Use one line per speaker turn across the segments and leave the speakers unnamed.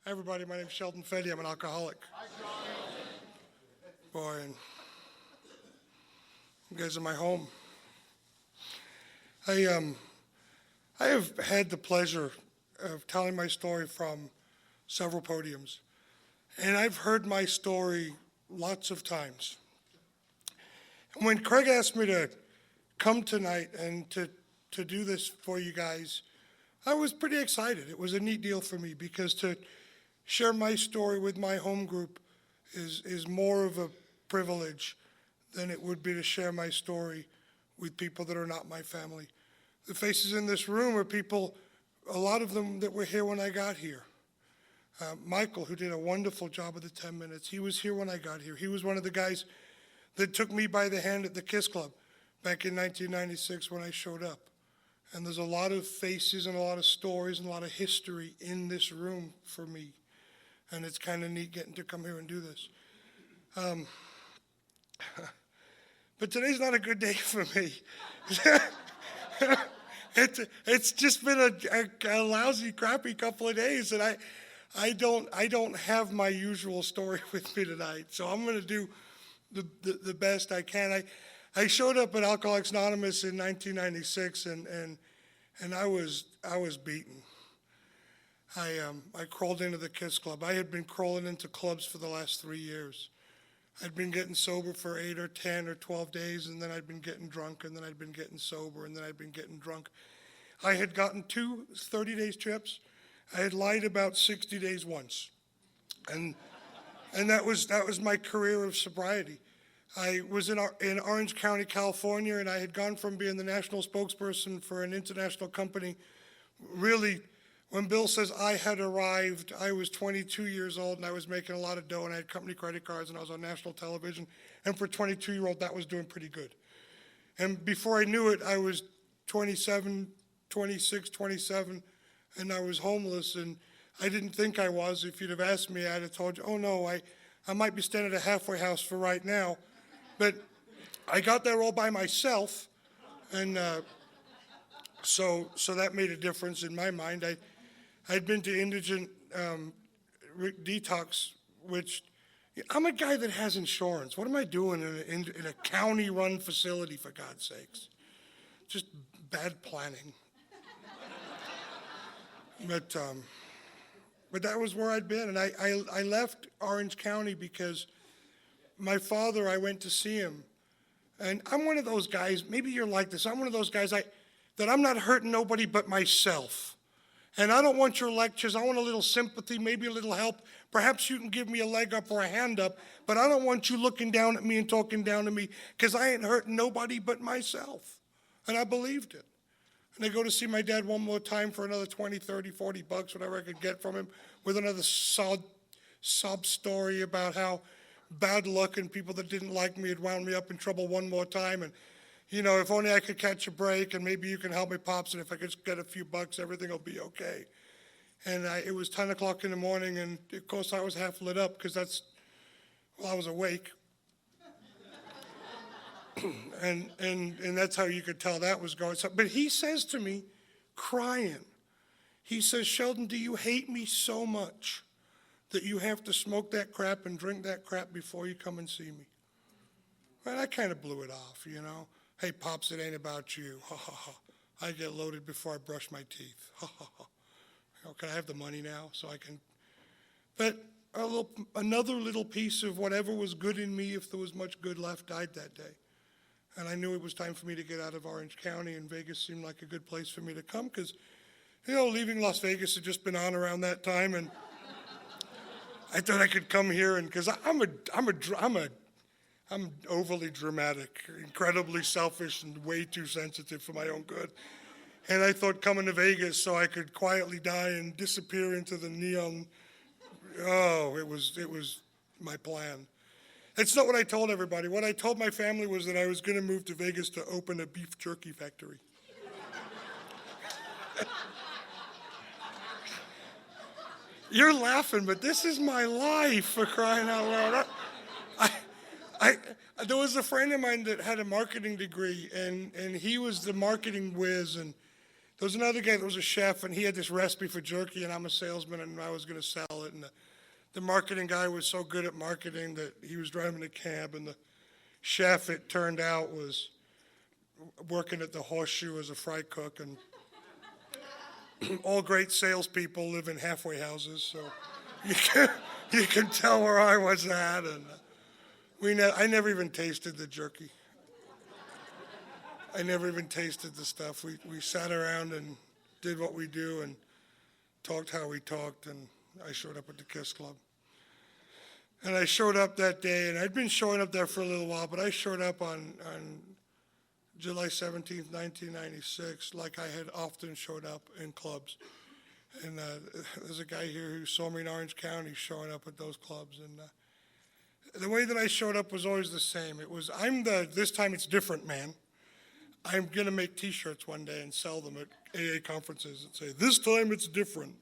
Hi, everybody. My name's Sheldon Fetty. I'm an alcoholic. Boy, and you guys are my home. I have had the pleasure of telling my story from several podiums, and I've heard my story lots of times. And when Craig asked me to come tonight and to do this for you guys, I was pretty excited. It was a neat deal for me because to share my story with my home group is more of a privilege than it would be to share my story with people that are not my family. The faces in this room are people, a lot of them that were here when I got here. Michael, who did a wonderful job of the 10 minutes, he was here when I got here. He was one of the guys that took me by the hand at the Kiss Club back in 1996 when I showed up. And there's a lot of faces and a lot of stories and a lot of history in this room for me. And it's kind of neat getting to come here and do this. But today's not a good day for me. It's just been a lousy, crappy couple of days, and I don't have my usual story with me tonight. So I'm going to do the best I can. I showed up at Alcoholics Anonymous in 1996, and I was beaten. I crawled into the Kiss Club. I had been crawling into clubs for the last 3 years. I'd been getting sober for 8 or 10 or 12 days, and then I'd been getting drunk, and then I'd been getting sober, and then I'd been getting drunk. I had gotten 2 30-day trips. I had lied about 60 days once, and that was my career of sobriety. I was in Orange County, California, and I had gone from being the national spokesperson for an international company. Really, when Bill says I had arrived, I was 22 years old, and I was making a lot of dough, and I had company credit cards, and I was on national television. And for a 22-year-old, that was doing pretty good. And before I knew it, I was 27, 26, 27, and I was homeless, and I didn't think I was. If you'd have asked me, I'd have told you, oh, no, I might be staying at a halfway house for right now. But I got there all by myself, and so that made a difference in my mind. I'd been to indigent detox, which I'm a guy that has insurance. What am I doing in a county-run facility, for God's sakes? Just bad planning. But that was where I'd been, and I left Orange County because my father, I went to see him, and I'm one of those guys, maybe you're like this, I'm one of those guys that I'm not hurting nobody but myself. And I don't want your lectures, I want a little sympathy, maybe a little help. Perhaps you can give me a leg up or a hand up, but I don't want you looking down at me and talking down to me, because I ain't hurting nobody but myself. And I believed it. And I go to see my dad one more time for another 20, 30, 40 bucks, whatever I could get from him, with another sob story about how bad luck and people that didn't like me had wound me up in trouble one more time. And, if only I could catch a break, and maybe you can help me, Pops, and if I could just get a few bucks, everything will be okay. And it was 10 o'clock in the morning, and of course I was half lit up because I was awake. and that's how you could tell that was going. But he says to me, crying, he says, Sheldon, do you hate me so much that you have to smoke that crap and drink that crap before you come and see me? And I kind of blew it off, Hey, Pops, it ain't about you. Ha, ha, ha. I get loaded before I brush my teeth. Ha, ha, ha. Can I have the money now so I can? But another little piece of whatever was good in me, if there was much good left, died that day. And I knew it was time for me to get out of Orange County, and Vegas seemed like a good place for me to come because, leaving Las Vegas had just been on around that time, and I thought I could come here, and because I'm overly dramatic, incredibly selfish, and way too sensitive for my own good. And I thought coming to Vegas so I could quietly die and disappear into the neon. Oh, it was my plan. That's not what I told everybody. What I told my family was that I was going to move to Vegas to open a beef jerky factory. You're laughing, but this is my life, for crying out loud. There was a friend of mine that had a marketing degree, and he was the marketing whiz, and There was another guy that was a chef, and he had this recipe for jerky, and I'm a salesman, and I was going to sell it. And the marketing guy was so good at marketing that he was driving a cab, and the chef, it turned out, was working at the Horseshoe as a fry cook. And all great salespeople live in halfway houses, so you can tell where I was at. And I never even tasted the jerky. I never even tasted the stuff. We sat around and did what we do and talked how we talked, and I showed up at the Kiss Club. And I showed up that day, and I'd been showing up there for a little while, but I showed up on July 17th, 1996, like I had often showed up in clubs. And there's a guy here who saw me in Orange County showing up at those clubs. And the way that I showed up was always the same. It was, this time it's different, man. I'm going to make T-shirts one day and sell them at AA conferences and say, this time it's different.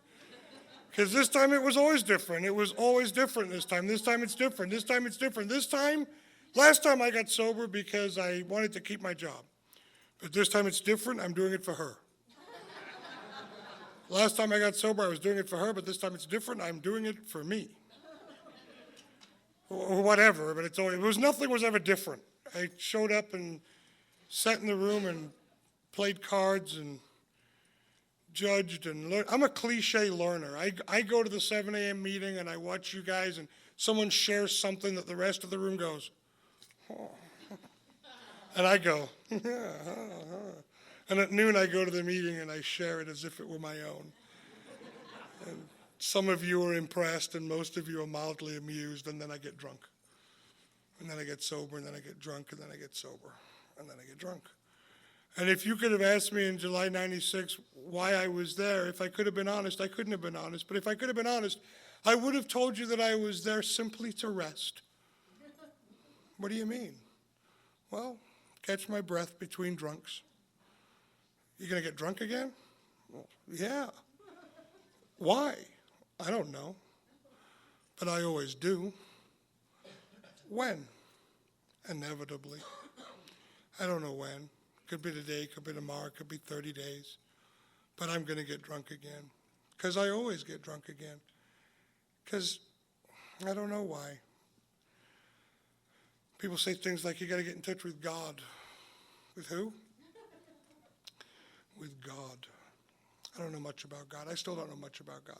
Because this time it was always different. It was always different this time. This time it's different. This time it's different. Last time I got sober because I wanted to keep my job. But this time it's different. I'm doing it for her. Last time I got sober, I was doing it for her, but this time it's different. I'm doing it for me. Or whatever, but nothing was ever different. I showed up and sat in the room and played cards and judged and learned. I'm a cliche learner. I go to the 7 a.m. meeting and I watch you guys, and someone shares something that the rest of the room goes, oh. And I go, and at noon I go to the meeting and I share it as if it were my own. And some of you are impressed and most of you are mildly amused, and then I get drunk. And then I get sober, and then I get drunk, and then I get sober. And then I get drunk. And if you could have asked me in July 96 why I was there, if I could have been honest, I couldn't have been honest. But if I could have been honest, I would have told you that I was there simply to rest. What do you mean? Well, catch my breath between drunks. You going to get drunk again? Well, yeah. Why? I don't know. But I always do. When? Inevitably. I don't know when. Could be today, could be tomorrow, could be 30 days. But I'm going to get drunk again. Because I always get drunk again. Because I don't know why. People say things like, you got to get in touch with God. With who? With God. I don't know much about God. I still don't know much about God.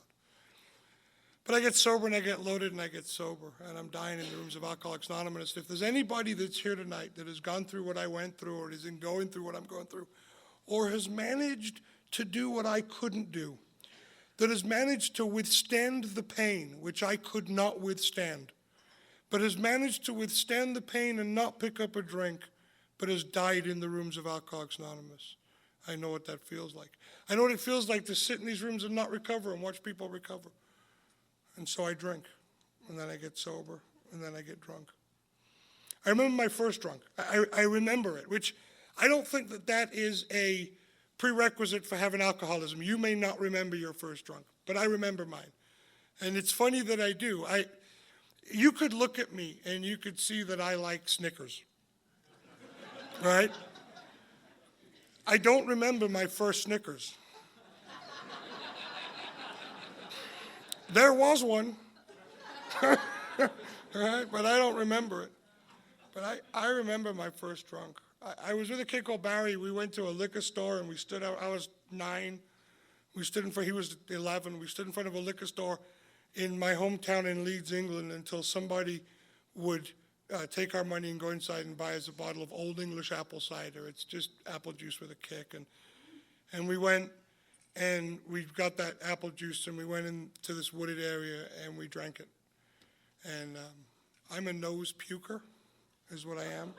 But I get sober and I get loaded and I get sober, and I'm dying in the rooms of Alcoholics Anonymous. If there's anybody that's here tonight that has gone through what I went through, or is going through what I'm going through, or has managed to do what I couldn't do, that has managed to withstand the pain, which I could not withstand, but has managed to withstand the pain and not pick up a drink, but has died in the rooms of Alcoholics Anonymous, I know what that feels like. I know what it feels like to sit in these rooms and not recover and watch people recover. And so I drink, and then I get sober, and then I get drunk. I remember my first drunk. I remember it, which I don't think that is a prerequisite for having alcoholism. You may not remember your first drunk, but I remember mine. And it's funny that I do. You could look at me, and you could see that I like Snickers, right? I don't remember my first Snickers. There was one, right? But I don't remember it. But I remember my first drunk. I was with a kid called Barry. We went to a liquor store and we stood out. I was 9. We stood in front. He was 11. We stood in front of a liquor store in my hometown in Leeds, England, until somebody would take our money and go inside and buy us a bottle of Old English apple cider. It's just apple juice with a kick, and we went. And we got that apple juice, and we went into this wooded area, and we drank it. And I'm a nose puker, is what I am.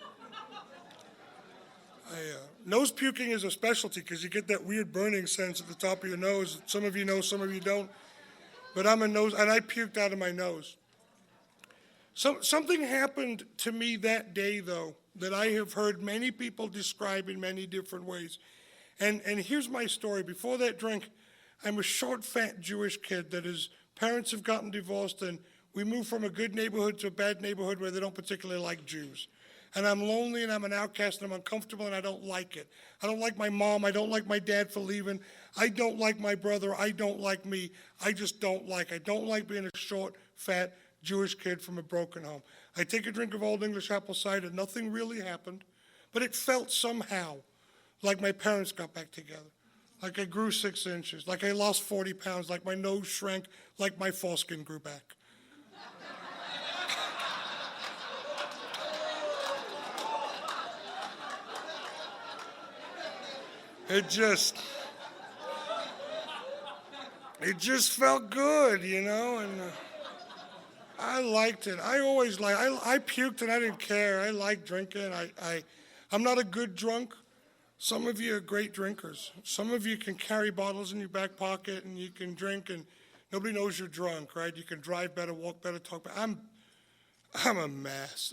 Nose puking is a specialty because you get that weird burning sense at the top of your nose. Some of you know, some of you don't. But I'm a nose, and I puked out of my nose. Something happened to me that day, though, that I have heard many people describe in many different ways. And here's my story. Before that drink, I'm a short, fat Jewish kid that his parents have gotten divorced, and we moved from a good neighborhood to a bad neighborhood where they don't particularly like Jews. and I'm lonely and I'm an outcast and I'm uncomfortable and I don't like it. I don't like my mom. I don't like my dad for leaving. I don't like my brother. I don't like me. I just don't like. I don't like being a short, fat Jewish kid from a broken home. I take a drink of Old English apple cider. Nothing really happened, but it felt somehow like my parents got back together. Like I grew 6 inches, like I lost 40 pounds, like my nose shrank, like my foreskin grew back. It just felt good, and I liked it. I always I puked and I didn't care. I liked drinking. I'm not a good drunk. Some of you are great drinkers. Some of you can carry bottles in your back pocket and you can drink and nobody knows you're drunk, right? You can drive better, walk better, talk better. I'm a mess.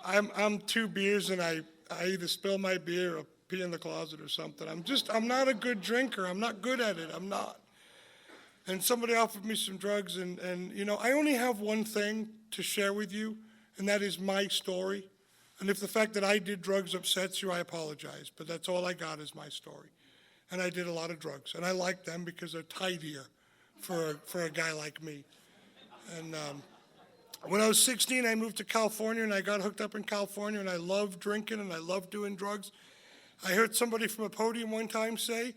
I'm 2 beers and I either spill my beer or pee in the closet or something. I'm not a good drinker. I'm not good at it. I'm not. And somebody offered me some drugs and I only have one thing to share with you, and that is my story. And if the fact that I did drugs upsets you, I apologize. But that's all I got is my story. And I did a lot of drugs. And I like them because they're tidier for a guy like me. And when I was 16, I moved to California, and I got hooked up in California, and I loved drinking, and I loved doing drugs. I heard somebody from a podium one time say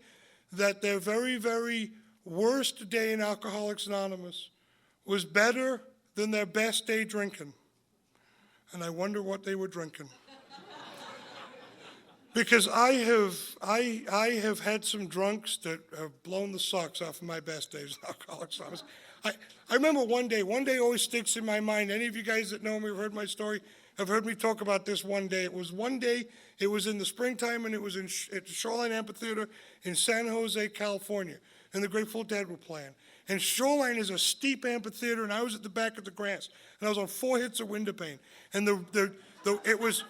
that their very, very worst day in Alcoholics Anonymous was better than their best day drinking. And I wonder what they were drinking. Because I have had some drunks that have blown the socks off of my best days in Alcoholics Anonymous. I remember one day always sticks in my mind. Any of you guys that know me have heard my story have heard me talk about this one day. It was one day, it was in the springtime, and it was at the Shoreline Amphitheater in San Jose, California. And the Grateful Dead were playing. And Shoreline is a steep amphitheater, and I was at the back of the grass. And I was on 4 hits of window pane. And it was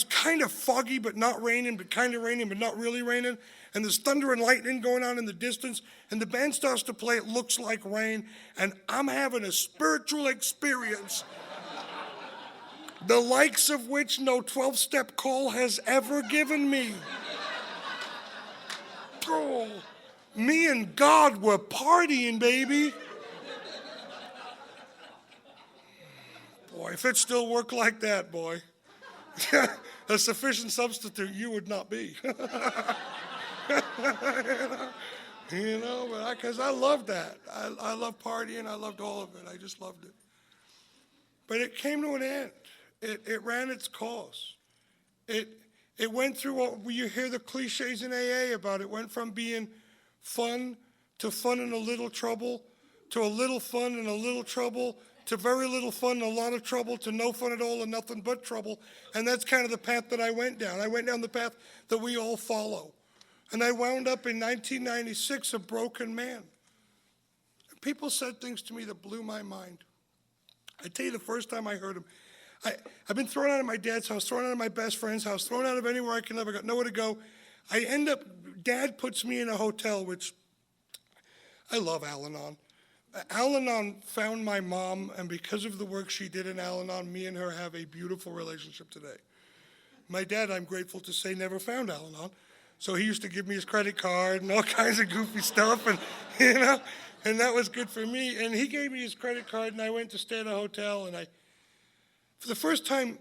kind of foggy, but not raining, but kind of raining, but not really raining. And there's thunder and lightning going on in the distance. And the band starts to play, it looks like rain. And I'm having a spiritual experience, the likes of which no 12-step call has ever given me. Oh. Me and God were partying, baby. Boy, if it still worked like that, boy, a sufficient substitute you would not be. Because I loved that. I loved partying. I loved all of it. I just loved it. But it came to an end. It ran its course. It went through what you hear the cliches in AA about. It went from being fun to fun and a little trouble, to a little fun and a little trouble, to very little fun and a lot of trouble, to no fun at all and nothing but trouble. And that's kind of the path that I went down. I went down the path that we all follow. And I wound up in 1996 a broken man. People said things to me that blew my mind. I tell you, the first time I heard them, I've been thrown out of my dad's house, thrown out of my best friend's house, thrown out of anywhere I can live. I got nowhere to go. I end up, Dad puts me in a hotel, which I love Al-Anon. Al-Anon found my mom, and because of the work she did in Al-Anon, me and her have a beautiful relationship today. My dad, I'm grateful to say, never found Al-Anon. So he used to give me his credit card and all kinds of goofy stuff, and and that was good for me. And he gave me his credit card, and I went to stay at a hotel, and for the first time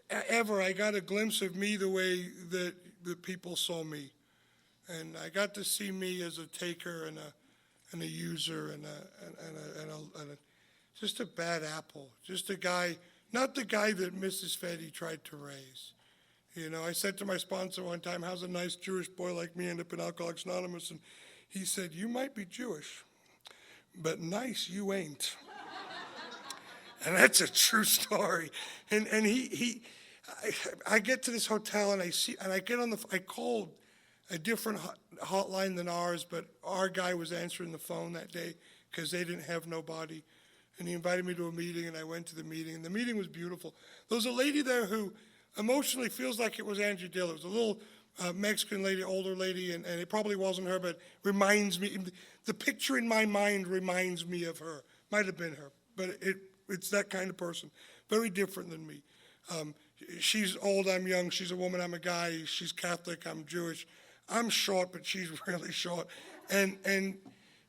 ever, I got a glimpse of me the way that the people saw me. And I got to see me as a taker and a user and just a bad apple, just a guy, not the guy that Mrs. Fetty tried to raise. I said to my sponsor one time, how's a nice Jewish boy like me end up in Alcoholics Anonymous? And he said, you might be Jewish, but nice you ain't. And that's a true story. And I get to this hotel and I called a different hotline than ours, but our guy was answering the phone that day because they didn't have nobody. And he invited me to a meeting, and I went to the meeting, and the meeting was beautiful. There was a lady there who emotionally feels like it was Angie Dill. It was a little Mexican lady, older lady, and it probably wasn't her, but reminds me, the picture in my mind reminds me of her. Might have been her, but it's that kind of person, very different than me. She's old, I'm young. She's a woman, I'm a guy. She's Catholic, I'm Jewish. I'm short, but she's really short. And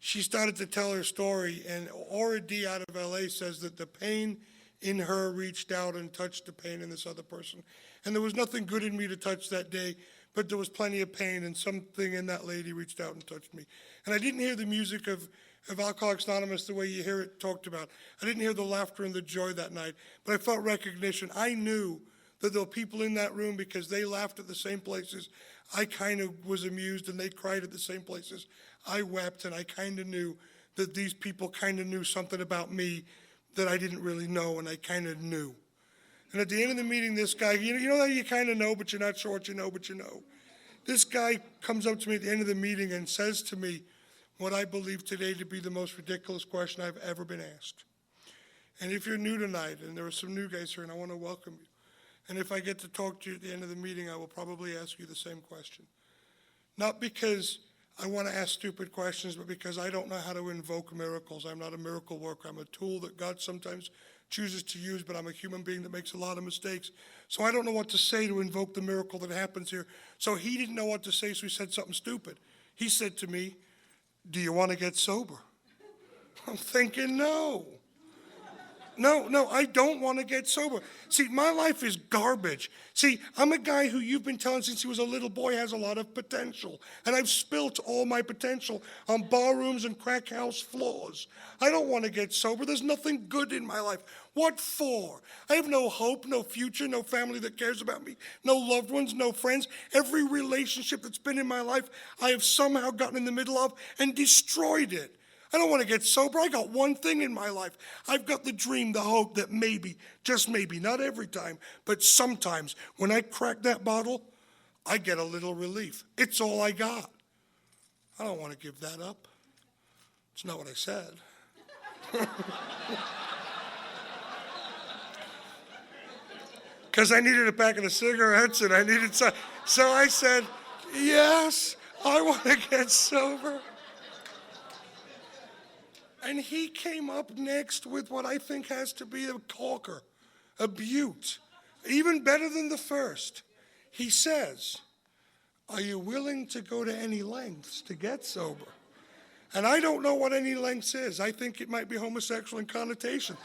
she started to tell her story, and Aura D out of LA says that the pain in her reached out and touched the pain in this other person. And there was nothing good in me to touch that day, but there was plenty of pain, and something in that lady reached out and touched me. And I didn't hear the music of Alcoholics Anonymous the way you hear it talked about. I didn't hear the laughter and the joy that night, but I felt recognition. I knew that there were people in that room because they laughed at the same places. I kind of was amused, and they cried at the same places. I wept, and I kind of knew that these people kind of knew something about me that I didn't really know, and I kind of knew. And at the end of the meeting, this guy, you know how you kind of know, but you're not sure what you know, but you know. This guy comes up to me at the end of the meeting and says to me what I believe today to be the most ridiculous question I've ever been asked. And if you're new tonight, and there are some new guys here, and I want to welcome you, and if I get to talk to you at the end of the meeting, I will probably ask you the same question. Not because I want to ask stupid questions, but because I don't know how to invoke miracles. I'm not a miracle worker. I'm a tool that God sometimes chooses to use, but I'm a human being that makes a lot of mistakes. So I don't know what to say to invoke the miracle that happens here. So he didn't know what to say, so he said something stupid. He said to me, "Do you want to get sober?" I'm thinking, no, I don't want to get sober. See, my life is garbage. See, I'm a guy who you've been telling since he was a little boy has a lot of potential. And I've spilt all my potential on bar rooms and crack house floors. I don't want to get sober. There's nothing good in my life. What for? I have no hope, no future, no family that cares about me, no loved ones, no friends. Every relationship that's been in my life, I have somehow gotten in the middle of and destroyed it. I don't want to get sober. I got one thing in my life. I've got the dream, the hope that maybe, just maybe, not every time, but sometimes when I crack that bottle, I get a little relief. It's all I got. I don't want to give that up. It's not what I said. Because I needed a packet of cigarettes and I needed some. So I said, yes, I want to get sober. And he came up next with what I think has to be a corker, a beaut, even better than the first. He says, "Are you willing to go to any lengths to get sober?" And I don't know what any lengths is. I think it might be homosexual in connotation.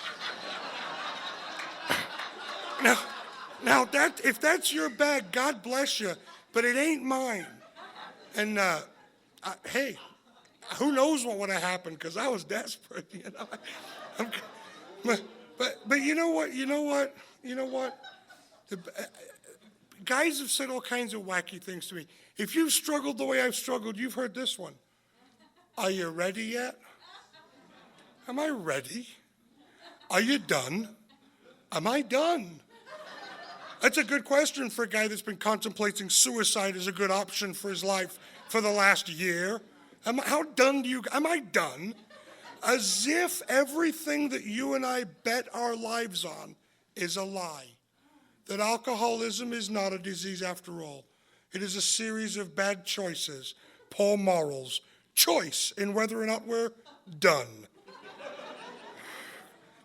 Now that if that's your bag, God bless you, but it ain't mine. And hey, who knows what would have happened, because I was desperate, you know. But you know what? Guys have said all kinds of wacky things to me. If you've struggled the way I've struggled, you've heard this one. Are you ready yet? Am I ready? Are you done? Am I done? That's a good question for a guy that's been contemplating suicide as a good option for his life for the last year. Am I done? As if everything that you and I bet our lives on is a lie. That alcoholism is not a disease after all. It is a series of bad choices, poor morals, choice in whether or not we're done.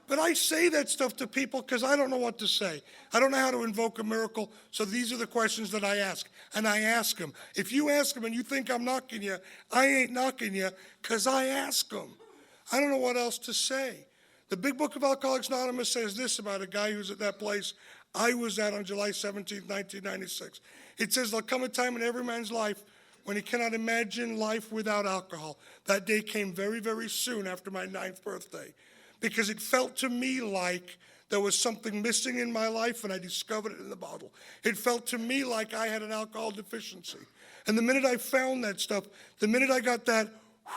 But I say that stuff to people because I don't know what to say. I don't know how to invoke a miracle, so these are the questions that I ask. And I ask them. If you ask them and you think I'm knocking you, I ain't knocking you because I ask them. I don't know what else to say. The Big Book of Alcoholics Anonymous says this about a guy who's at that place I was at on July 17th, 1996. It says, "There'll come a time in every man's life when he cannot imagine life without alcohol." That day came very, very soon after my 9th birthday. Because it felt to me like there was something missing in my life, and I discovered it in the bottle. It felt to me like I had an alcohol deficiency. And the minute I found that stuff, the minute I got that,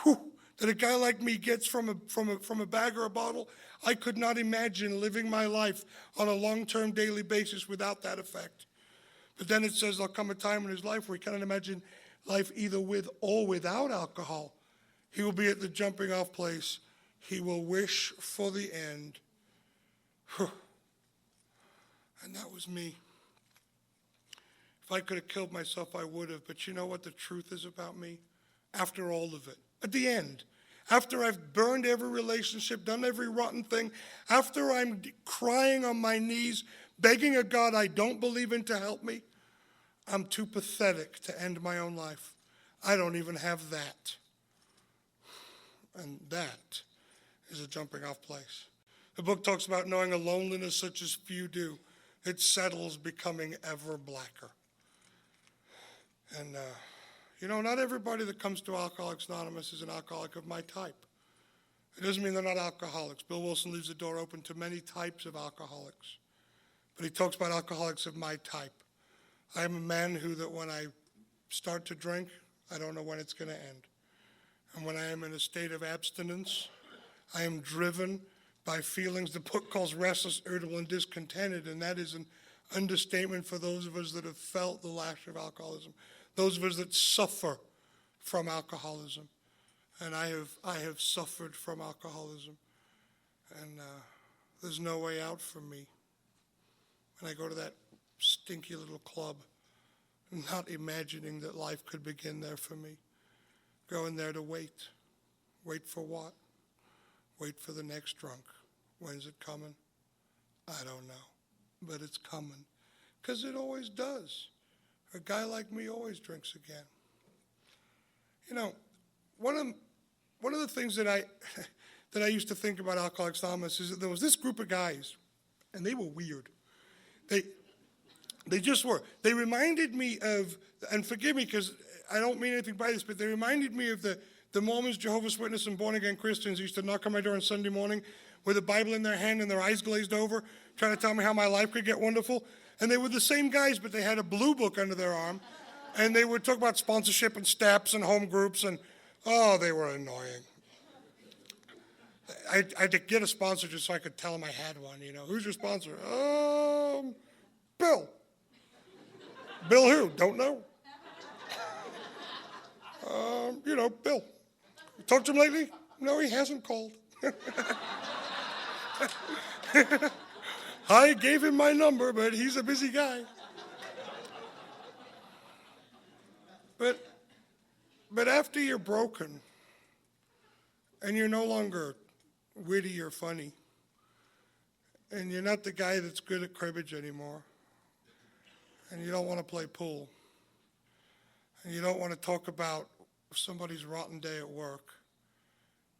that a guy like me gets from a bag or a bottle, I could not imagine living my life on a long-term daily basis without that effect. But then it says there'll come a time in his life where he cannot imagine life either with or without alcohol. He will be at the jumping off place. He will wish for the end. And that was me. If I could have killed myself, I would have. But you know what the truth is about me? After all of it, at the end, after I've burned every relationship, done every rotten thing, after I'm crying on my knees, begging a God I don't believe in to help me, I'm too pathetic to end my own life. I don't even have that. And that is a jumping off place. The book talks about knowing a loneliness such as few do. It settles, becoming ever blacker. And, not everybody that comes to Alcoholics Anonymous is an alcoholic of my type. It doesn't mean they're not alcoholics. Bill Wilson leaves the door open to many types of alcoholics. But he talks about alcoholics of my type. I am a man that when I start to drink, I don't know when it's going to end. And when I am in a state of abstinence, I am driven by feelings the book calls restless, irritable, and discontented, and that is an understatement for those of us that have felt the lash of alcoholism, those of us that suffer from alcoholism. And I have suffered from alcoholism, and there's no way out for me. When I go to that stinky little club, not imagining that life could begin there for me, going there to wait. Wait for what? Wait for the next drunk. When's it coming? I don't know, but it's coming, because it always does. A guy like me always drinks again. One of the things that I used to think about Alcoholics Anonymous is that there was this group of guys, and they were weird. They just were. They reminded me of, and forgive me because I don't mean anything by this, but they reminded me of the Mormons, Jehovah's Witnesses, and born-again Christians who used to knock on my door on Sunday morning with a Bible in their hand and their eyes glazed over, trying to tell me how my life could get wonderful. And they were the same guys, but they had a blue book under their arm, and they would talk about sponsorship and steps and home groups, and, they were annoying. I had to get a sponsor just so I could tell them I had one, Who's your sponsor? Bill. Bill who? Don't know. Bill. You talked to him lately? No, he hasn't called. I gave him my number, but he's a busy guy. But after you're broken, and you're no longer witty or funny, and you're not the guy that's good at cribbage anymore, and you don't want to play pool, and you don't want to talk about somebody's rotten day at work,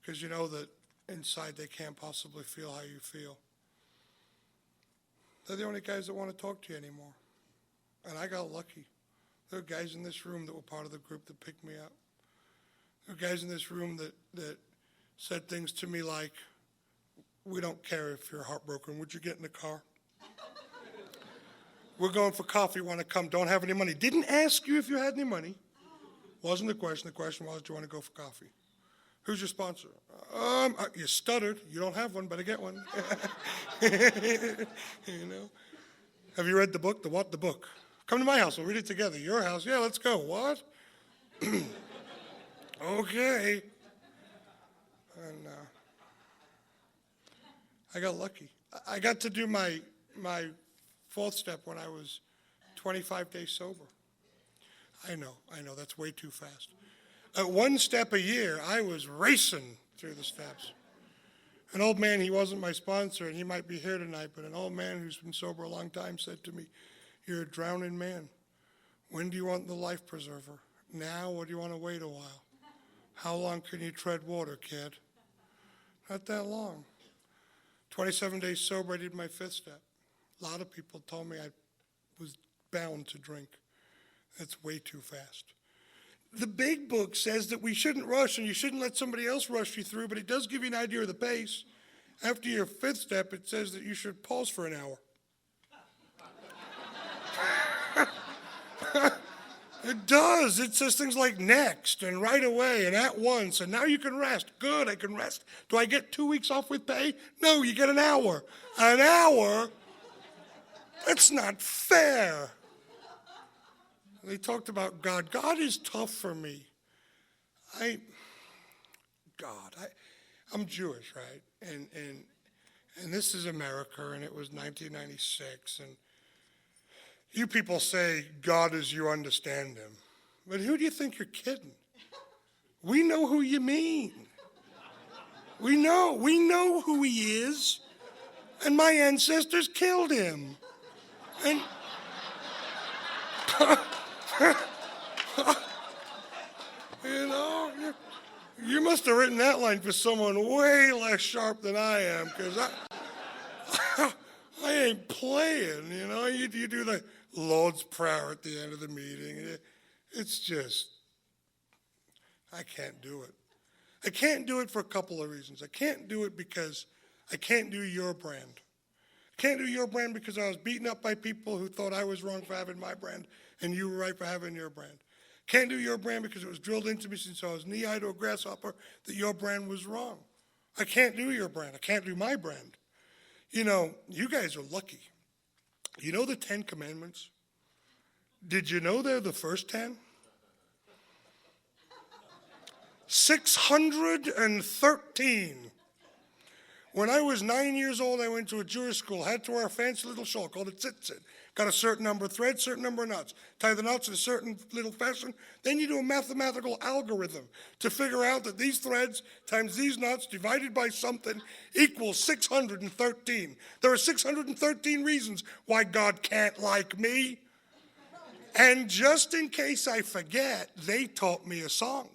because you know that inside they can't possibly feel how you feel. They're the only guys that want to talk to you anymore. And I got lucky. There are guys in this room that were part of the group that picked me up. There are guys in this room that said things to me like, "We don't care if you're heartbroken. Would you get in the car? We're going for coffee. Want to come? Don't have any money." Didn't ask you if you had any money. Wasn't the question. The question was, do you want to go for coffee? Who's your sponsor? You stuttered. You don't have one, better get one. Have you read the book? The what? The book. Come to my house. We'll read it together. Your house? Yeah, let's go. What? Okay. And I got lucky. I got to do my fourth step when I was 25 days sober. I know, that's way too fast. At one step a year, I was racing through the steps. An old man, he wasn't my sponsor, and he might be here tonight, but an old man who's been sober a long time said to me, "You're a drowning man. When do you want the life preserver? Now, or do you want to wait a while? How long can you tread water, kid?" Not that long. 27 days sober, I did my fifth step. A lot of people told me I was bound to drink. That's way too fast. The big book says that we shouldn't rush and you shouldn't let somebody else rush you through, but it does give you an idea of the pace. After your fifth step, it says that you should pause for an hour. It does. It says things like next and right away and at once, and now you can rest. Good, I can rest. Do I get 2 weeks off with pay? No, you get an hour. An hour? That's not fair. They talked about God. God is tough for me. I'm Jewish, right? And this is America, and it was 1996, and you people say God as you understand him. But who do you think you're kidding? We know who you mean. We know who he is. And my ancestors killed him. And you must have written that line for someone way less sharp than I am, because I ain't playing, You do the Lord's Prayer at the end of the meeting. It's just, I can't do it. I can't do it for a couple of reasons. I can't do it because I can't do your brand. I can't do your brand because I was beaten up by people who thought I was wrong for having my brand and you were right for having your brand. Can't do your brand because it was drilled into me since I was knee-high to a grasshopper that your brand was wrong. I can't do your brand. I can't do my brand. You guys are lucky. You know the 10 Commandments? Did you know they're the first 10? 613. When I was 9 years old, I went to a Jewish school, had to wear a fancy little shawl called a tzitzit. Got a certain number of threads, certain number of knots. Tie the knots in a certain little fashion. Then you do a mathematical algorithm to figure out that these threads times these knots divided by something equals 613. There are 613 reasons why God can't like me. And just in case I forget, they taught me a song.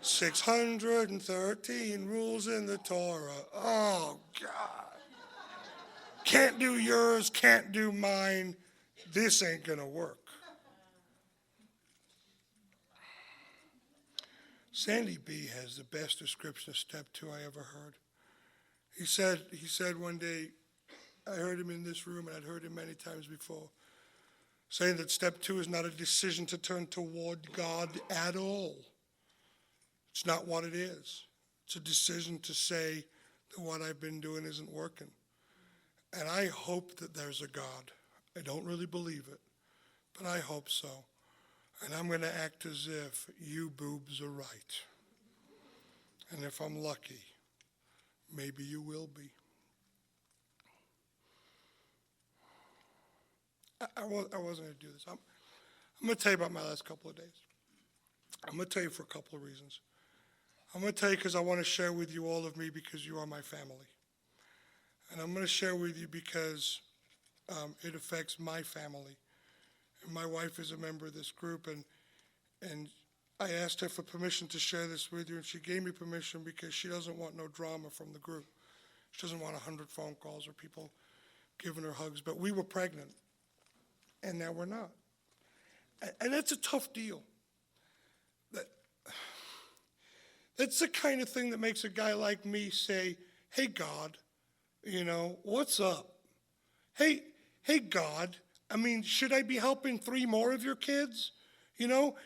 613 rules in the Torah. Oh, God. Can't do yours, can't do mine. This ain't going to work. Sandy B has the best description of step 2 I ever heard. He said one day, I heard him in this room, and I'd heard him many times before, saying that step 2 is not a decision to turn toward God at all. It's not what it is. It's a decision to say that what I've been doing isn't working. And I hope that there's a God. I don't really believe it, but I hope so. And I'm going to act as if you boobs are right. And if I'm lucky, maybe you will be. I wasn't going to do this. I'm going to tell you about my last couple of days. I'm going to tell you for a couple of reasons. I'm going to tell you because I want to share with you all of me because you are my family. And I'm going to share with you because it affects my family. And my wife is a member of this group, and I asked her for permission to share this with you, and she gave me permission because she doesn't want no drama from the group. She doesn't want 100 phone calls or people giving her hugs. But we were pregnant, and now we're not. And that's a tough deal. That's the kind of thing that makes a guy like me say, hey, God, what's up? Hey, God, should I be helping 3 more of your kids?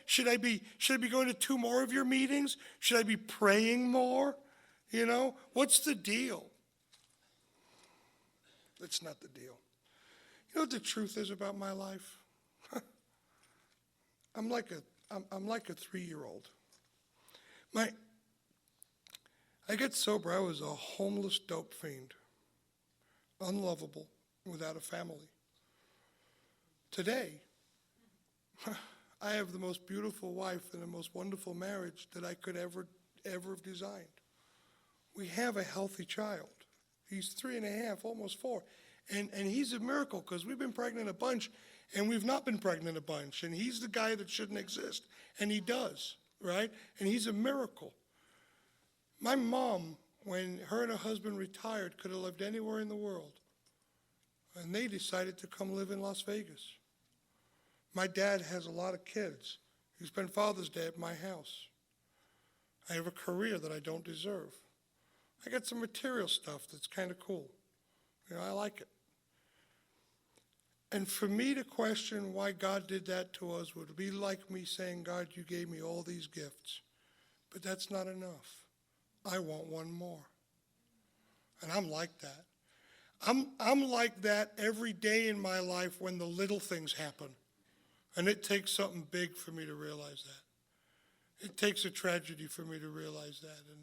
Should I be going to 2 more of your meetings? Should I be praying more? What's the deal? That's not the deal. You know what the truth is about my life? I'm like a 3-year-old. I get sober. I was a homeless dope fiend, unlovable, without a family. Today, I have the most beautiful wife and the most wonderful marriage that I could ever have designed. We have a healthy child. He's 3.5, almost 4. And he's a miracle because we've been pregnant a bunch and we've not been pregnant a bunch. And he's the guy that shouldn't exist. And he does, right? And he's a miracle. My mom, when her and her husband retired, could have lived anywhere in the world. And they decided to come live in Las Vegas. My dad has a lot of kids. He spent Father's Day at my house. I have a career that I don't deserve. I got some material stuff that's kind of cool. I like it. And for me to question why God did that to us would be like me saying, God, you gave me all these gifts, but that's not enough. I want one more. And I'm like that. I'm like that every day in my life when the little things happen. And it takes something big for me to realize that. It takes a tragedy for me to realize that. And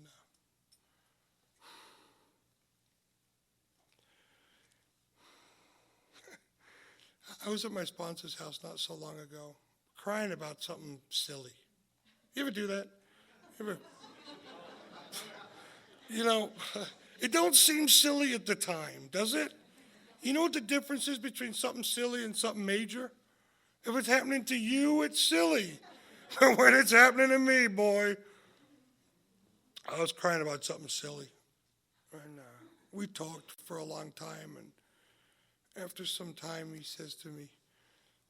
I was at my sponsor's house not so long ago, crying about something silly. You ever do that? It don't seem silly at the time, does it? You know what the difference is between something silly and something major? If it's happening to you, it's silly. But when it's happening to me, boy, I was crying about something silly. And we talked for a long time, and after some time, he says to me,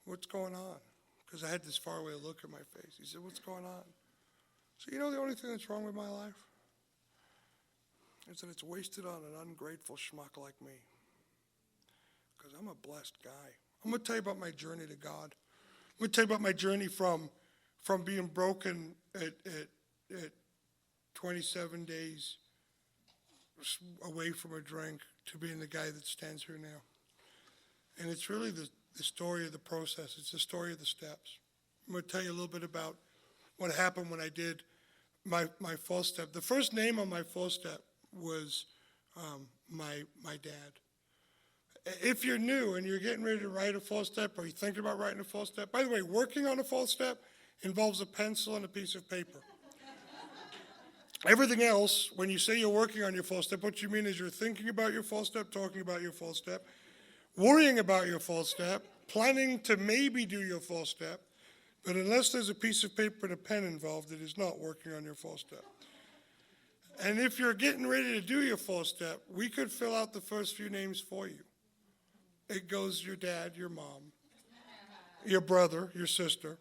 "What's going on?" Because I had this faraway look in my face. He said, "What's going on?" So, you know the only thing that's wrong with my life? Is that it's wasted on an ungrateful schmuck like me. Because I'm a blessed guy. I'm going to tell you about my journey to God. I'm going to tell you about my journey from being broken at 27 days away from a drink to being the guy that stands here now. And it's really the story of the process. It's the story of the steps. I'm going to tell you a little bit about what happened when I did my full step. The first name on my full step was my dad. If you're new and you're getting ready to write a full step or you're thinking about writing a full step, by the way, working on a full step involves a pencil and a piece of paper. Everything else, when you say you're working on your full step, what you mean is you're thinking about your full step, talking about your full step, worrying about your full step, planning to maybe do your full step, but unless there's a piece of paper and a pen involved, it is not working on your full step. And if you're getting ready to do your full step, we could fill out the first few names for you. It goes your dad, your mom, your brother, your sister,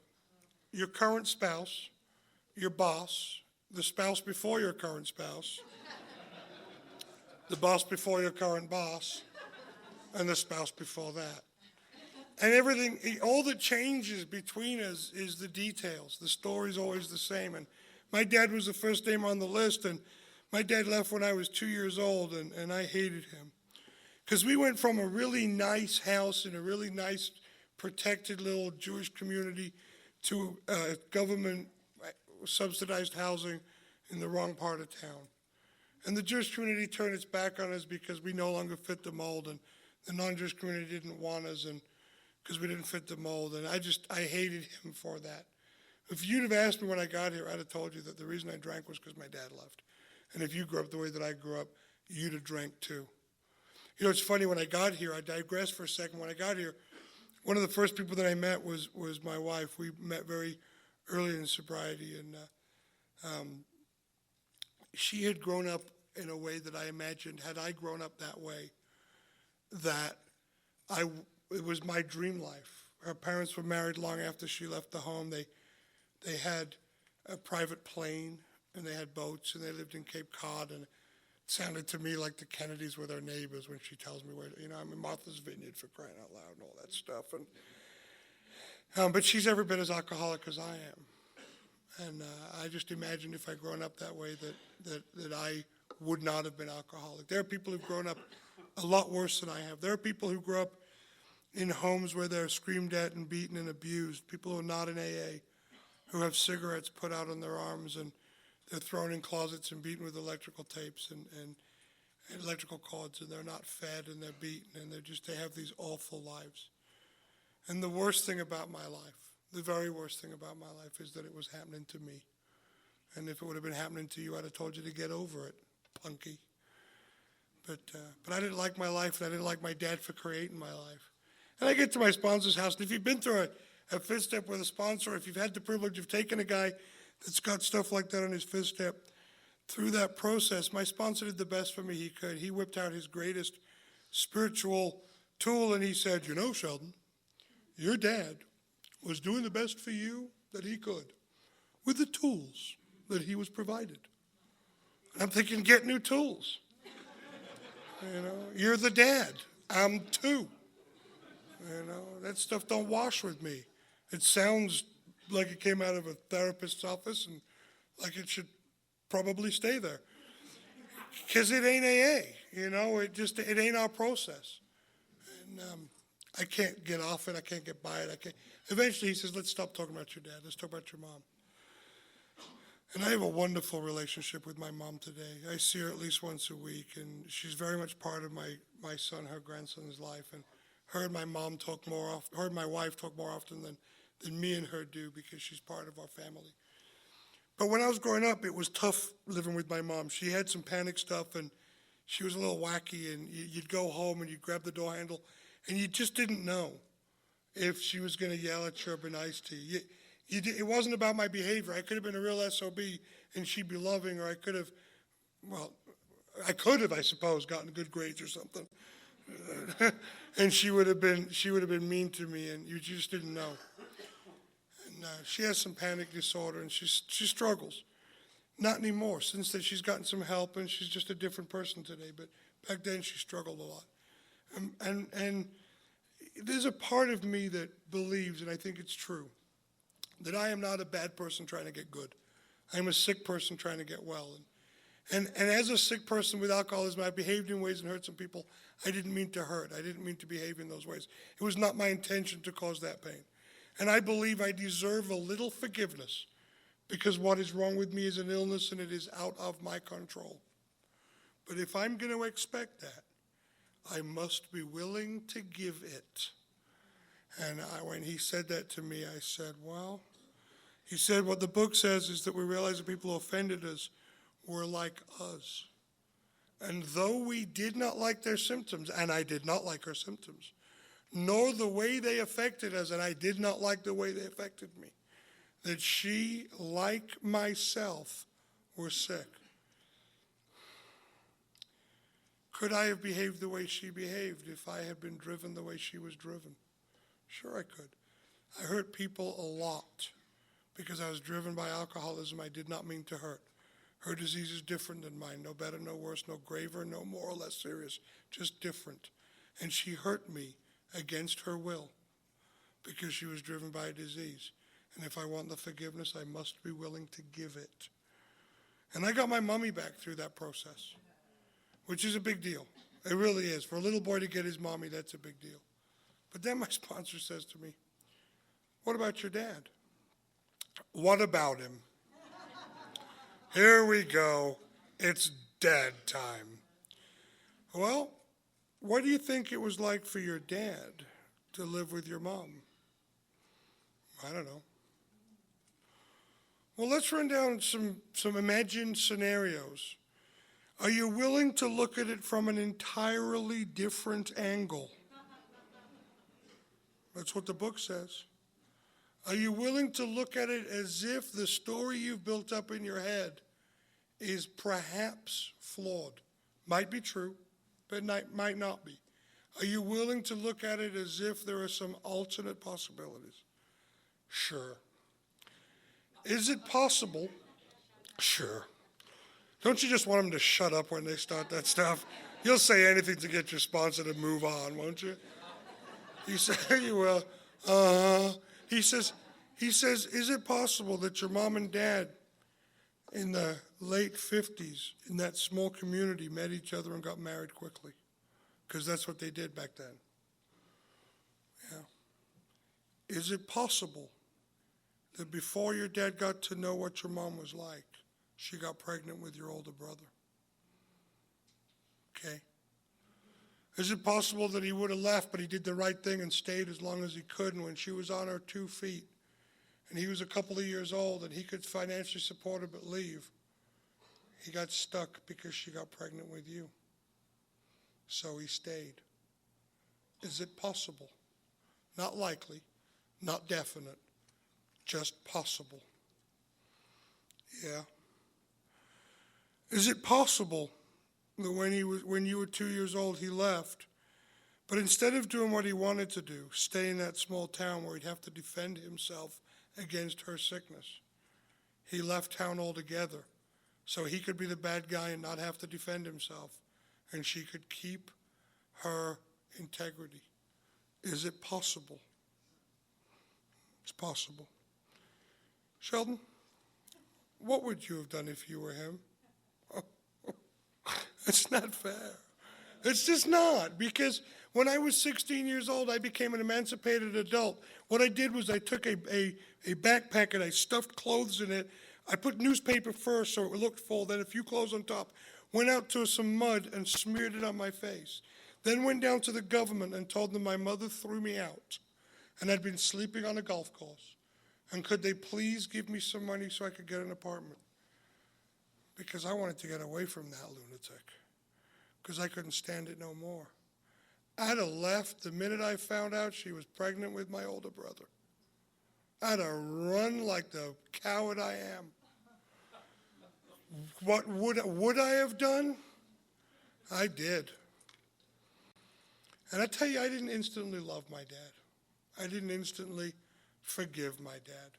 your current spouse, your boss, the spouse before your current spouse, the boss before your current boss, and the spouse before that. And everything, all that changes between us is the details. The story's always the same. And my dad was the first name on the list, and my dad left when I was 2 years old, and I hated him. Because we went from a really nice house in a really nice, protected little Jewish community to government subsidized housing in the wrong part of town. And the Jewish community turned its back on us because we no longer fit the mold, and the non-Jewish community didn't want us, and because we didn't fit the mold, and I hated him for that. If you'd have asked me when I got here, I'd have told you that the reason I drank was because my dad left. And if you grew up the way that I grew up, you'd have drank too. You know, it's funny, when I got here, I digress for a second. When I got here, one of the first people that I met was my wife. We met very early in sobriety, and she had grown up in a way that I imagined, had I grown up that way, that it was my dream life. Her parents were married long after she left the home. They had a private plane, and they had boats, and they lived in Cape Cod, and it sounded to me like the Kennedys were their neighbors when she tells me where, I'm in Martha's Vineyard, for crying out loud, and all that stuff. And but she's every bit as alcoholic as I am. And I just imagined if I'd grown up that way that I would not have been alcoholic. There are people who've grown up a lot worse than I have. There are people who grew up in homes where they're screamed at and beaten and abused, people who are not in AA, who have cigarettes put out on their arms, and they're thrown in closets and beaten with electrical tapes and electrical cords, and they're not fed, and they're beaten, and they have these awful lives. And the worst thing about my life, the very worst thing about my life, is that it was happening to me. And if it would have been happening to you, I'd have told you to get over it, punky. But I didn't like my life, and I didn't like my dad for creating my life. And I get to my sponsor's house, and if you've been through a fifth step with a sponsor, if you've had the privilege of taking a guy that's got stuff like that on his fifth step, through that process, my sponsor did the best for me he could. He whipped out his greatest spiritual tool, and he said, Sheldon, your dad was doing the best for you that he could with the tools that he was provided. And I'm thinking, get new tools. You're the dad. I'm two. That stuff don't wash with me. It sounds like it came out of a therapist's office and like it should probably stay there. Because it ain't AA, it ain't our process. And I can't get off it, I can't get by it, Eventually he says, let's stop talking about your dad, let's talk about your mom. And I have a wonderful relationship with my mom today. I see her at least once a week, and she's very much part of my son, her grandson's life. And her and my mom talk more often, her and my wife talk more often than me and her do, because she's part of our family. But when I was growing up, it was tough living with my mom. She had some panic stuff, and she was a little wacky, and you'd go home and you'd grab the door handle, and you just didn't know if she was going to yell at you or be nice to you. It wasn't about my behavior. I could have been a real SOB, and she'd be loving, or I could have, I suppose, gotten good grades or something. And she would have been mean to me, and you just didn't know. And she has some panic disorder, and she struggles. Not anymore. Since then, she's gotten some help, and she's just a different person today. But back then, she struggled a lot. And there's a part of me that believes, and I think it's true, that I am not a bad person trying to get good. I'm a sick person trying to get well. And as a sick person with alcoholism, I behaved in ways and hurt some people I didn't mean to hurt. I didn't mean to behave in those ways. It was not my intention to cause that pain. And I believe I deserve a little forgiveness, because what is wrong with me is an illness and it is out of my control. But if I'm going to expect that, I must be willing to give it. And when he said that to me, I said, well, he said what the book says is that we realize the people who offended us were like us. And though we did not like their symptoms, and I did not like her symptoms, nor the way they affected us, and I did not like the way they affected me, that she, like myself, were sick. Could I have behaved the way she behaved if I had been driven the way she was driven? Sure I could. I hurt people a lot because I was driven by alcoholism I did not mean to hurt. Her disease is different than mine, no better, no worse, no graver, no more or less serious, just different. And she hurt me against her will because she was driven by a disease. And if I want the forgiveness, I must be willing to give it. And I got my mommy back through that process, which is a big deal. It really is. For a little boy to get his mommy, that's a big deal. But then my sponsor says to me, what about your dad? What about him? Here we go. It's dad time. Well, what do you think it was like for your dad to live with your mom? I don't know. Well, let's run down some imagined scenarios. Are you willing to look at it from an entirely different angle? That's what the book says. Are you willing to look at it as if the story you've built up in your head is perhaps flawed? Might be true, but might not be. Are you willing to look at it as if there are some alternate possibilities? Sure. Is it possible? Sure. Don't you just want them to shut up when they start that stuff? You'll say anything to get your sponsor to move on, won't you? You say, you will. He says, is it possible that your mom and dad in the late 50s in that small community met each other and got married quickly? Because that's what they did back then. Yeah. Is it possible that before your dad got to know what your mom was like, she got pregnant with your older brother? Okay. Is it possible that he would have left, but he did the right thing and stayed as long as he could, and when she was on her 2 feet, and he was a couple of years old, and he could financially support her but leave, he got stuck because she got pregnant with you. So he stayed. Is it possible? Not likely, not definite, just possible. Yeah. Is it possible that when you were 2 years old, he left, but instead of doing what he wanted to do, stay in that small town where he'd have to defend himself against her sickness, he left town altogether so he could be the bad guy and not have to defend himself, and she could keep her integrity? Is it possible? It's possible. Sheldon, what would you have done if you were him? It's not fair. It's just not, because when I was 16 years old, I became an emancipated adult. What I did was I took a backpack and I stuffed clothes in it. I put newspaper first so it looked full, then a few clothes on top, went out to some mud and smeared it on my face. Then went down to the government and told them my mother threw me out and I'd been sleeping on a golf course. And could they please give me some money so I could get an apartment? Because I wanted to get away from that lunatic. because I couldn't stand it no more. I'd have left the minute I found out she was pregnant with my older brother. I'd have run like the coward I am. What would I have done? I did. And I tell you, I didn't instantly love my dad. I didn't instantly forgive my dad.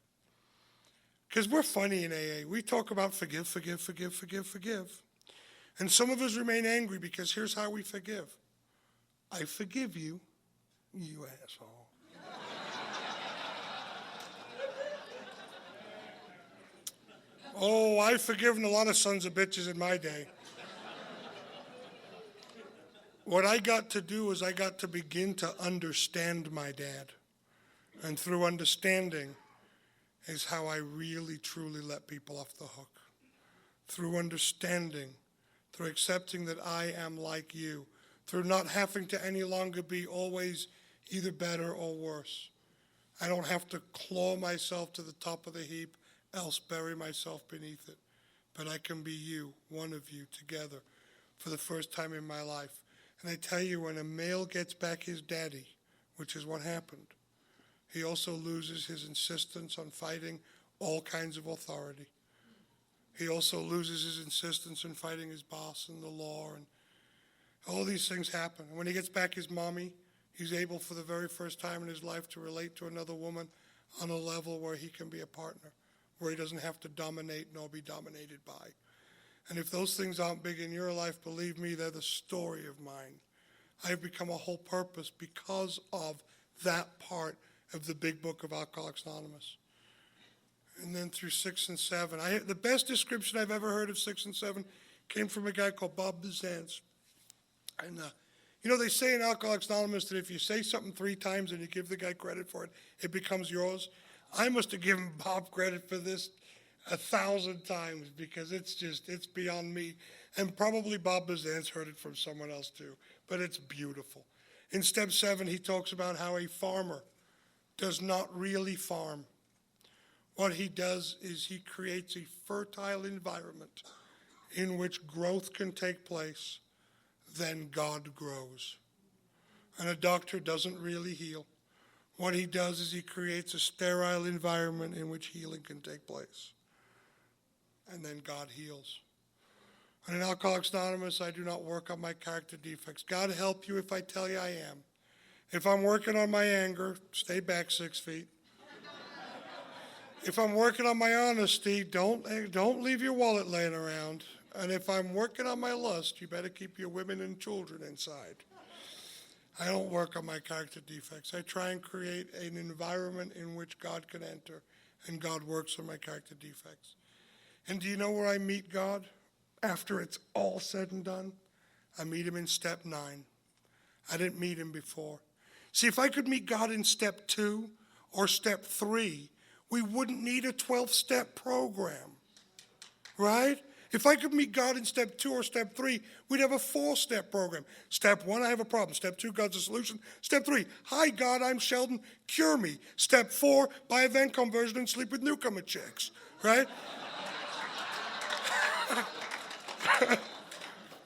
Because we're funny in AA. We talk about forgive, forgive, forgive, forgive, forgive. And some of us remain angry because here's how we forgive. I forgive you, you asshole. Oh, I've forgiven a lot of sons of bitches in my day. What I got to do is I got to begin to understand my dad. And through understanding is how I really, truly let people off the hook. Through understanding, through accepting that I am like you, through not having to any longer be always either better or worse. I don't have to claw myself to the top of the heap, else bury myself beneath it. But I can be you, one of you, together for the first time in my life. And I tell you, when a male gets back his daddy, which is what happened, he also loses his insistence on fighting all kinds of authority. He also loses his insistence on fighting his boss and the law, and all these things happen. And when he gets back his mommy, he's able for the very first time in his life to relate to another woman on a level where he can be a partner, where he doesn't have to dominate nor be dominated by. And if those things aren't big in your life, believe me, they're the story of mine. I've become a whole purpose because of that part of the big book of Alcoholics Anonymous. And then through 6 and 7, the best description I've ever heard of 6 and 7 came from a guy called Bob Bazance. And they say in Alcoholics Anonymous that if you say something 3 times and you give the guy credit for it, it becomes yours. I must have given Bob credit for this 1,000 times because it's beyond me. And probably Bob Bazance heard it from someone else too, but it's beautiful. In step 7, he talks about how a farmer does not really farm. What he does is he creates a fertile environment in which growth can take place. Then God grows. And a doctor doesn't really heal. What he does is he creates a sterile environment in which healing can take place. And then God heals. And in Alcoholics Anonymous, I do not work on my character defects. God help you if I tell you I am. If I'm working on my anger, stay back 6 feet. If I'm working on my honesty, don't leave your wallet laying around. And if I'm working on my lust, you better keep your women and children inside. I don't work on my character defects. I try and create an environment in which God can enter, and God works on my character defects. And do you know where I meet God after it's all said and done? I meet him in step 9. I didn't meet him before. See, if I could meet God in step 2 or step 3, we wouldn't need a 12-step program, right? If I could meet God in step 2 or step 3, we'd have a 4-step program. Step 1, I have a problem. Step 2, God's a solution. Step 3, hi, God, I'm Sheldon, cure me. Step 4, buy a van conversion and sleep with newcomer chicks, right?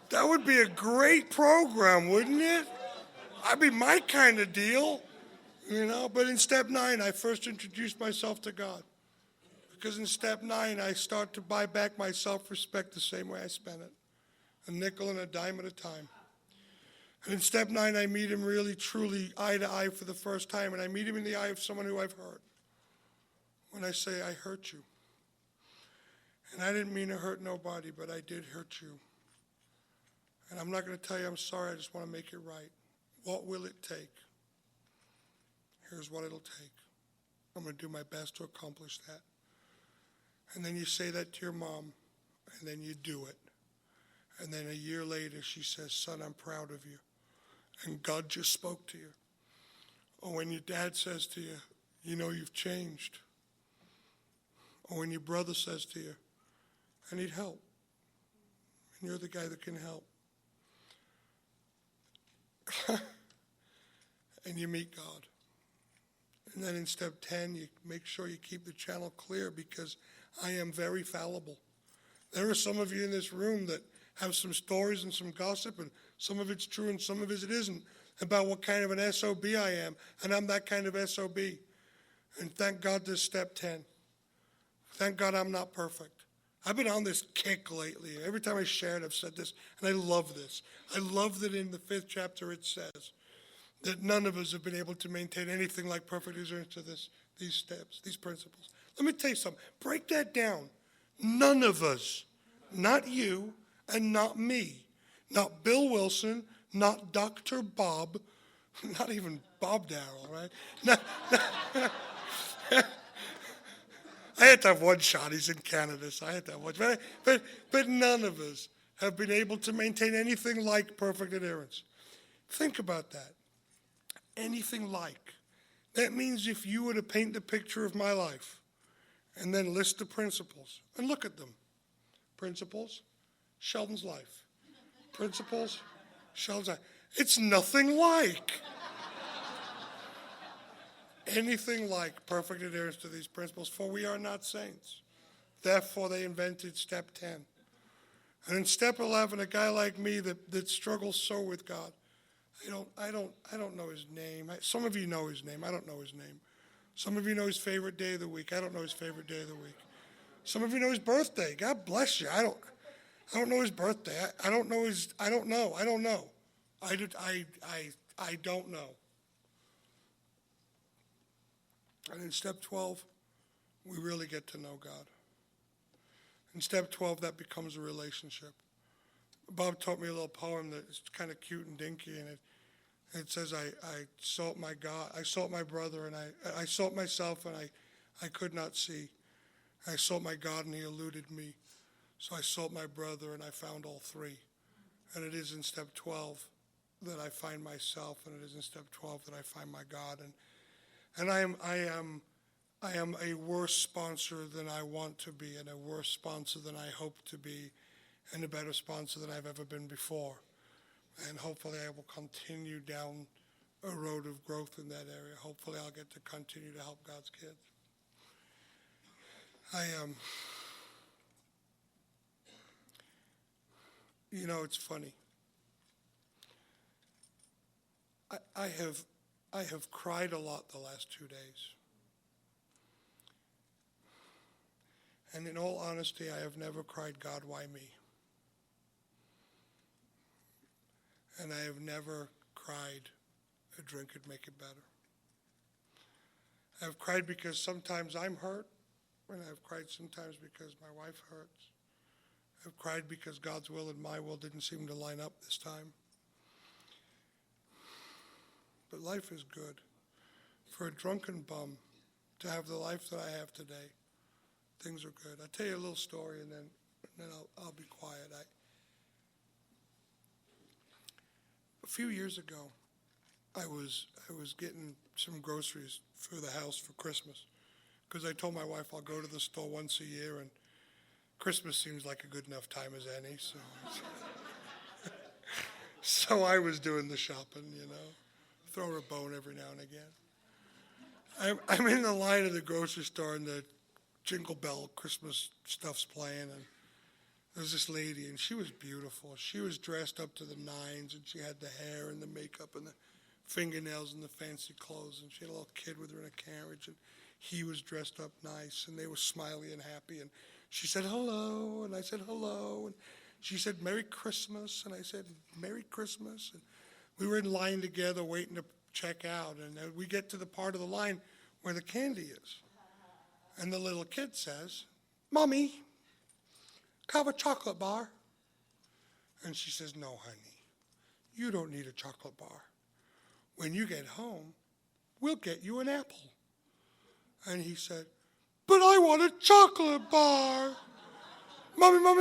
That would be a great program, wouldn't it? That'd be my kind of deal, But in step 9, I first introduced myself to God. Because in step 9, I start to buy back my self-respect the same way I spent it. A nickel and a dime at a time. And in step 9, I meet him really, truly, eye to eye for the first time. And I meet him in the eye of someone who I've hurt. When I say, I hurt you. And I didn't mean to hurt nobody, but I did hurt you. And I'm not going to tell you I'm sorry, I just want to make it right. What will it take? Here's what it'll take. I'm going to do my best to accomplish that. And then you say that to your mom, and then you do it. And then a year later, she says, son, I'm proud of you. And God just spoke to you. Or when your dad says to you, you've changed. Or when your brother says to you, I need help. And you're the guy that can help. And you meet God. And then in step 10, you make sure you keep the channel clear because I am very fallible. There are some of you in this room that have some stories and some gossip, and some of it's true and some of it isn't, about what kind of an SOB I am, and I'm that kind of SOB. And thank God this step 10. Thank God I'm not perfect. I've been on this kick lately. Every time I share it, I've said this, and I love this. I love that in the 5th chapter it says that none of us have been able to maintain anything like perfect adherence to these steps, these principles. Let me tell you something. Break that down. None of us, not you and not me, not Bill Wilson, not Dr. Bob, not even Bob Darrell, right? I had to have one shot. He's in Canada, so I had to have one. But none of us have been able to maintain anything like perfect adherence. Think about that. Anything like. That means if you were to paint the picture of my life and then list the principles and look at them. Principles, Sheldon's life. Principles, Sheldon's life. It's nothing like. Anything like perfect adherence to these principles, for we are not saints. Therefore, they invented step 10. And in step 11, a guy like me that struggles so with God, I don't know his name. Some of you know his name. I don't know his name. Some of you know his favorite day of the week. I don't know his favorite day of the week. Some of you know his birthday. God bless you. I don't know his birthday. I don't know. I don't know. I don't know. I don't know. And in step 12, we really get to know God. In step 12, that becomes a relationship. Bob taught me a little poem that's kind of cute and dinky, and it says, I sought my God, I sought my brother, and I sought myself, and I could not see. I sought my God, and he eluded me. So I sought my brother, and I found all three. And it is in step 12 that I find myself, and it is in step 12 that I find my God. And I am a worse sponsor than I want to be, and a worse sponsor than I hope to be, and a better sponsor than I've ever been before. And hopefully I will continue down a road of growth in that area. Hopefully I'll get to continue to help God's kids. It's funny. I have cried a lot the last 2 days. And in all honesty, I have never cried, God, why me? And I have never cried, a drink could make it better. I've cried because sometimes I'm hurt, and I've cried sometimes because my wife hurts. I've cried because God's will and my will didn't seem to line up this time. But life is good. For a drunken bum to have the life that I have today, things are good. I'll tell you a little story, and then I'll be quiet. A few years ago, I was getting some groceries for the house for Christmas, because I told my wife I'll go to the store once a year, and Christmas seems like a good enough time as any. So I was doing the shopping, throw her a bone every now and again. I'm in the line of the grocery store, and the Jingle Bell Christmas stuff's playing, and there's this lady, and she was beautiful. She was dressed up to the nines, and she had the hair and the makeup and the fingernails and the fancy clothes, and she had a little kid with her in a carriage, and he was dressed up nice, and they were smiley and happy, and she said, hello, and I said, hello, and she said, Merry Christmas, and I said, Merry Christmas, and we were in line together waiting to check out, and we get to the part of the line where the candy is. And the little kid says, Mommy, can I have a chocolate bar? And she says, no, honey, you don't need a chocolate bar. When you get home, we'll get you an apple. And he said, but I want a chocolate bar. Mommy, I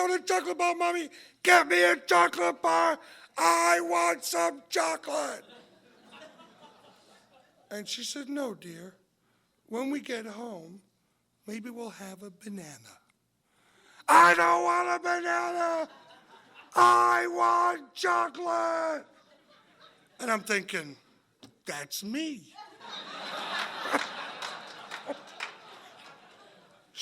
want a chocolate bar, Mommy. Get me a chocolate bar. I want some chocolate. And she said, no, dear. When we get home, maybe we'll have a banana. I don't want a banana. I want chocolate. And I'm thinking, that's me.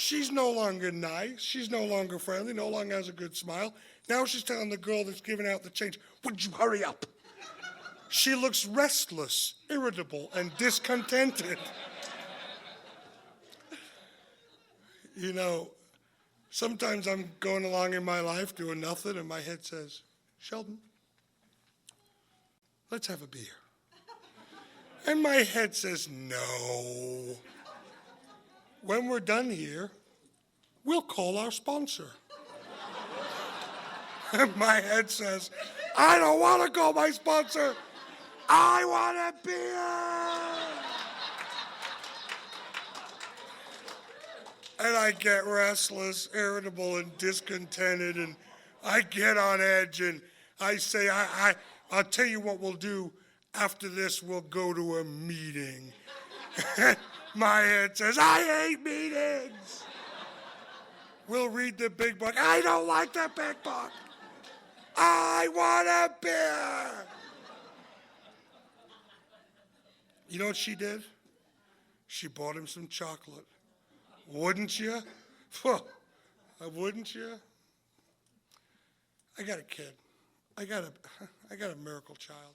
She's no longer nice. She's no longer friendly, no longer has a good smile. Now she's telling the girl that's giving out the change, would you hurry up? She looks restless, irritable, and discontented. You know, sometimes I'm going along in my life doing nothing, and my head says, Sheldon, let's have a beer. And my head says, no. When we're done here, we'll call our sponsor. And my head says, I don't want to call my sponsor. I want a beer. And I get restless, irritable, and discontented, and I get on edge, and I say, I'll tell you what we'll do. After this, we'll go to a meeting. My head says, I hate meetings. We'll read the big book. I don't like the big book. I want a beer. You know what she did? She bought him some chocolate. Wouldn't you? Wouldn't you? I got a kid. I got a miracle child.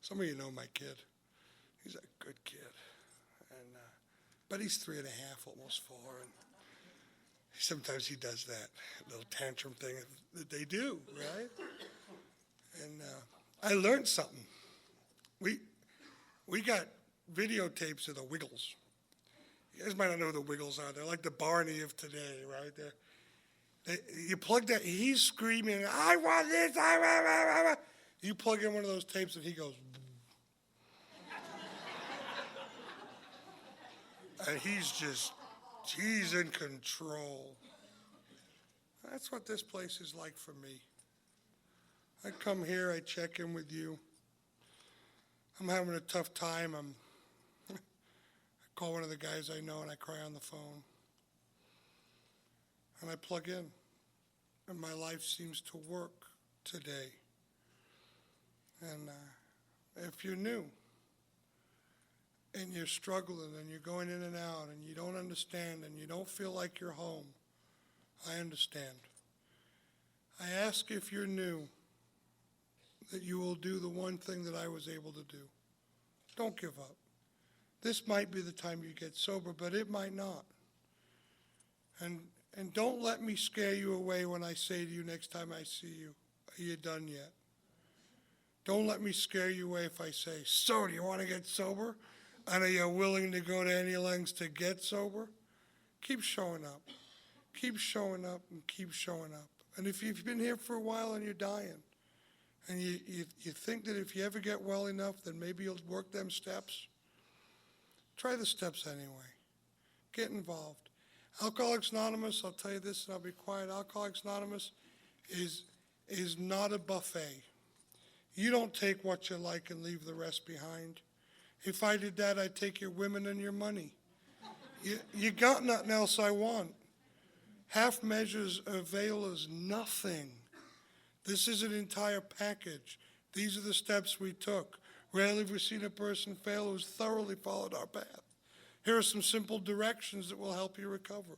Some of you know my kid. He's a good kid. But he's 3.5, almost 4. And sometimes he does that little tantrum thing that they do, right? And I learned something. We got videotapes of the Wiggles. You guys might not know who the Wiggles are. They're like the Barney of today, right? You plug that, he's screaming, I want this, I want. You plug in one of those tapes and he goes, and he's in control. That's what this place is like for me. I come here, I check in with you. I'm having a tough time. I call one of the guys I know and I cry on the phone. And I plug in. And my life seems to work today. And if you're new and you're struggling and you're going in and out and you don't understand and you don't feel like you're home, I understand. I ask if you're new that you will do the one thing that I was able to do. Don't give up. This might be the time you get sober, but it might not. And don't let me scare you away when I say to you next time I see you, are you done yet? Don't let me scare you away if I say, so do you want to get sober? And are you willing to go to any lengths to get sober? Keep showing up. Keep showing up and keep showing up. And if you've been here for a while and you're dying, and you think that if you ever get well enough, then maybe you'll work them steps, try the steps anyway. Get involved. Alcoholics Anonymous, I'll tell you this and I'll be quiet, Alcoholics Anonymous is not a buffet. You don't take what you like and leave the rest behind. If I did that, I'd take your women and your money. You got nothing else I want. Half measures avail us nothing. This is an entire package. These are the steps we took. Rarely have we seen a person fail who's thoroughly followed our path. Here are some simple directions that will help you recover.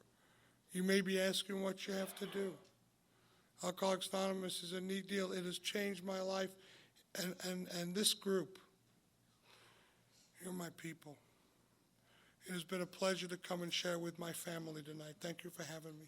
You may be asking what you have to do. Alcoholics Anonymous is a neat deal. It has changed my life and this group. You're my people. It has been a pleasure to come and share with my family tonight. Thank you for having me.